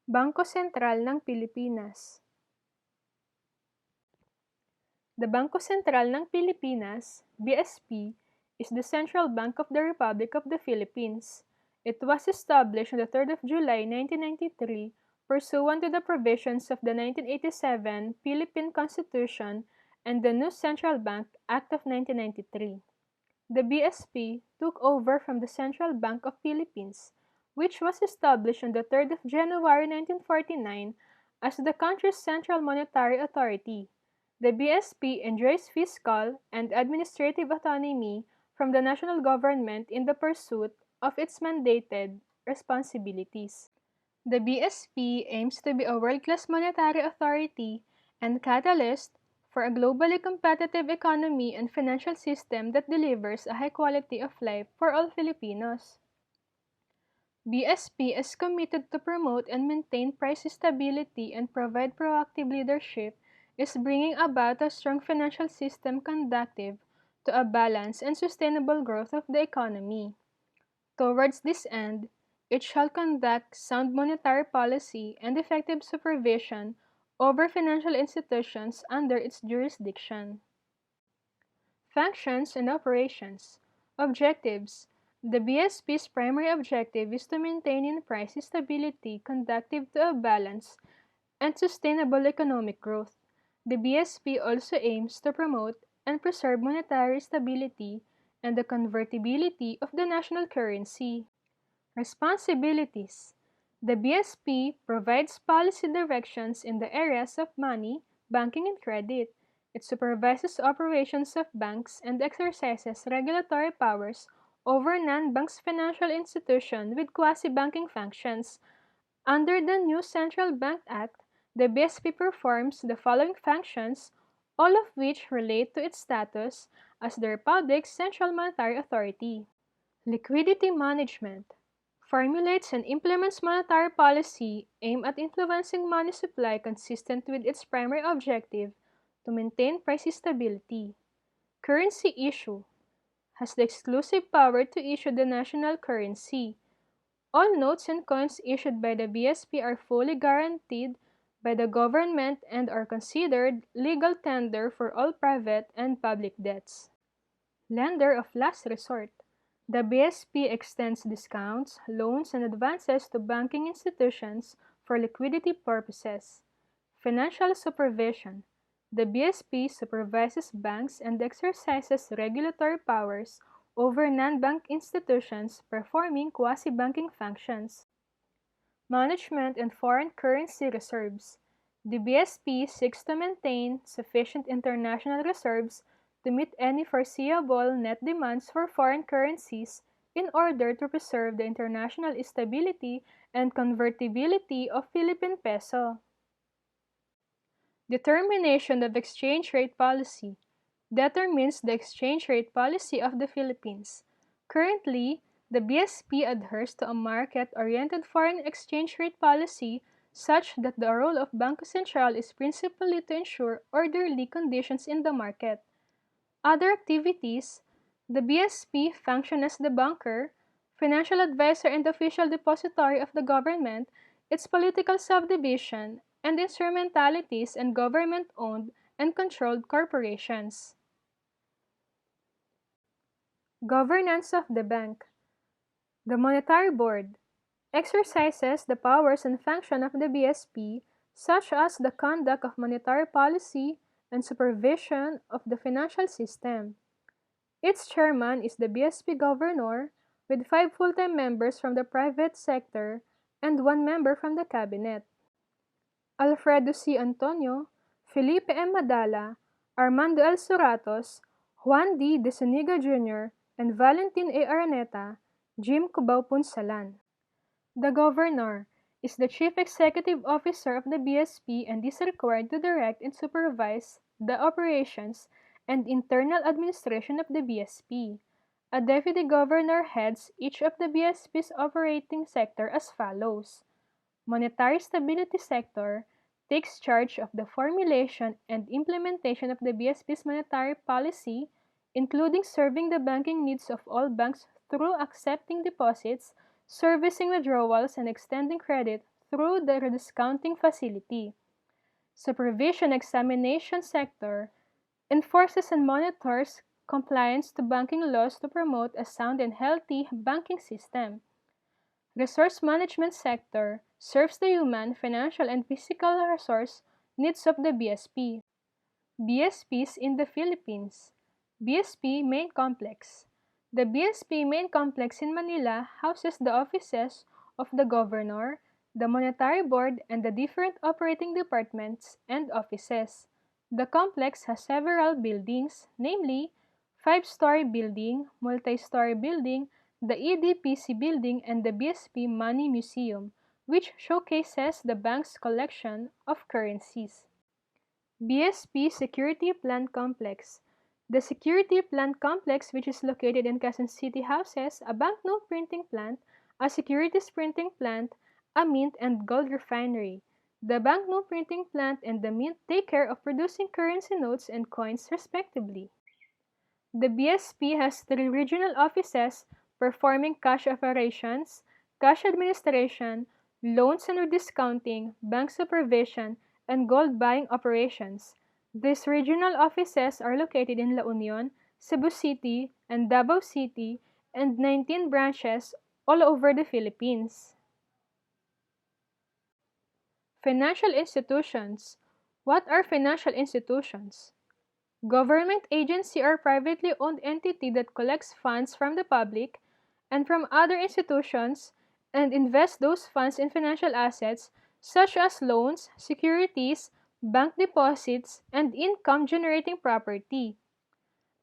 Bangko Sentral ng Pilipinas. The Bangko Sentral ng Pilipinas, BSP, is the central bank of the Republic of the Philippines. It was established on the 3rd of July 1993 pursuant to the provisions of the 1987 Philippine Constitution and the new Central Bank Act of 1993. The BSP took over from the Central Bank of Philippines, which was established on the 3rd of January 1949 as the country's central monetary authority. The BSP enjoys fiscal and administrative autonomy from the national government in the pursuit of its mandated responsibilities. The BSP aims to be a world-class monetary authority and catalyst for a globally competitive economy and financial system that delivers a high quality of life for all Filipinos. BSP is committed to promote and maintain price stability and provide proactive leadership is bringing about a strong financial system conducive to a balanced and sustainable growth of the economy. Towards this end, it shall conduct sound monetary policy and effective supervision over financial institutions under its jurisdiction. Functions and operations. Objectives. The BSP's primary objective is to maintain in price stability conducive to a balanced and sustainable economic growth. The BSP also aims to promote and preserve monetary stability and the convertibility of the national currency. Responsibilities. The BSP provides policy directions in the areas of money, banking, and credit. It supervises operations of banks and exercises regulatory powers over non-banks financial institutions with quasi-banking functions. Under the new Central Bank Act, the BSP performs the following functions, all of which relate to its status as the Republic's central monetary authority. Liquidity management formulates and implements monetary policy aimed at influencing money supply consistent with its primary objective to maintain price stability. Currency issue has the exclusive power to issue the national currency. All notes and coins issued by the BSP are fully guaranteed by the government and are considered legal tender for all private and public debts. Lender of last resort. The BSP extends discounts, loans, and advances to banking institutions for liquidity purposes. Financial supervision. The BSP supervises banks and exercises regulatory powers over non-bank institutions performing quasi-banking functions. Management and foreign currency reserves. The BSP seeks to maintain sufficient international reserves to meet any foreseeable net demands for foreign currencies in order to preserve the international stability and convertibility of Philippine peso. Determination of exchange rate policy determines the exchange rate policy of the Philippines. Currently, the BSP adheres to a market-oriented foreign exchange rate policy such that the role of Bangko Sentral is principally to ensure orderly conditions in the market. Other activities, the BSP function as the banker, financial advisor and official depository of the government, its political subdivision, and instrumentalities and government-owned and controlled corporations. Governance of the bank. The Monetary Board exercises the powers and function of the BSP such as the conduct of monetary policy and supervision of the financial system. Its chairman is the BSP governor with 5 full-time members from the private sector and 1 member from the cabinet. Alfredo C. Antonio, Felipe M. Madala, Armando L. Suratos, Juan D. De Zuniga Jr., and Valentin A. Araneta, Jim Cubao Punsalan. The governor is the chief executive officer of the BSP and is required to direct and supervise the operations and internal administration of the BSP. A deputy governor heads each of the BSP's operating sector as follows. Monetary Stability Sector takes charge of the formulation and implementation of the BSP's monetary policy, including serving the banking needs of all banks through accepting deposits, servicing withdrawals, and extending credit through the discounting facility. Supervision examination sector enforces and monitors compliance to banking laws to promote a sound and healthy banking system. Resource management sector serves the human, financial, and physical resource needs of the BSP. BSPs in the Philippines. BSP Main Complex. The BSP Main Complex in Manila houses the offices of the Governor, the Monetary Board, and the different operating departments and offices. The complex has several buildings, namely 5-story building, multi-story building, the EDPC building, and the BSP Money Museum, which showcases the bank's collection of currencies. BSP Security Plant Complex. The Security Plant Complex, which is located in Quezon City, houses a banknote printing plant, a securities printing plant, a mint, and gold refinery. The banknote printing plant and the mint take care of producing currency notes and coins, respectively. The BSP has 3 regional offices performing cash operations, cash administration, loans and discounting, bank supervision, and gold buying operations. These regional offices are located in La Union, Cebu City, and Davao City, and 19 branches all over the Philippines. Financial institutions. What are financial institutions? Government agency or privately owned entity that collects funds from the public and from other institutions and invests those funds in financial assets such as loans, securities, bank deposits, and income-generating property.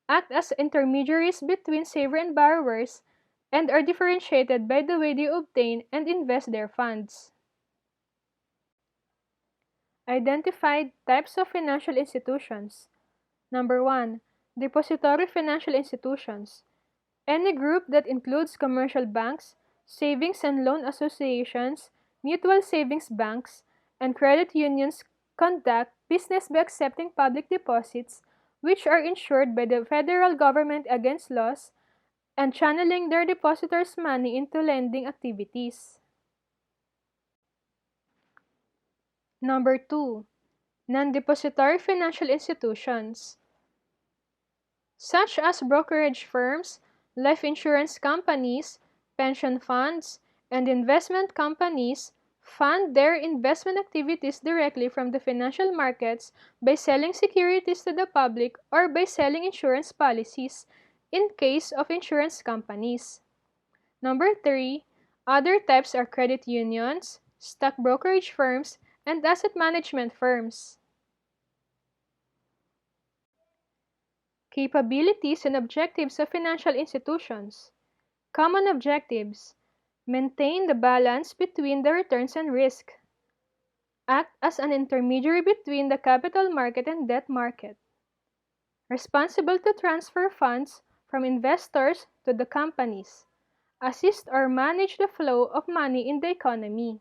Act as intermediaries between saver and borrowers and are differentiated by the way they obtain and invest their funds. Identified types of financial institutions. Number 1. Depository financial institutions. Any group that includes commercial banks, savings and loan associations, mutual savings banks, and credit unions conduct business by accepting public deposits which are insured by the federal government against loss and channeling their depositors' money into lending activities. Number 2. Non-depository financial institutions, such as brokerage firms, life insurance companies, pension funds, and investment companies, fund their investment activities directly from the financial markets by selling securities to the public or by selling insurance policies in case of insurance companies. Number 3, other types are credit unions, stock brokerage firms, and asset management firms. Capabilities and objectives of financial institutions. Common objectives. Maintain the balance between the returns and risk. Act as an intermediary between the capital market and debt market. Responsible to transfer funds from investors to the companies. Assist or manage the flow of money in the economy.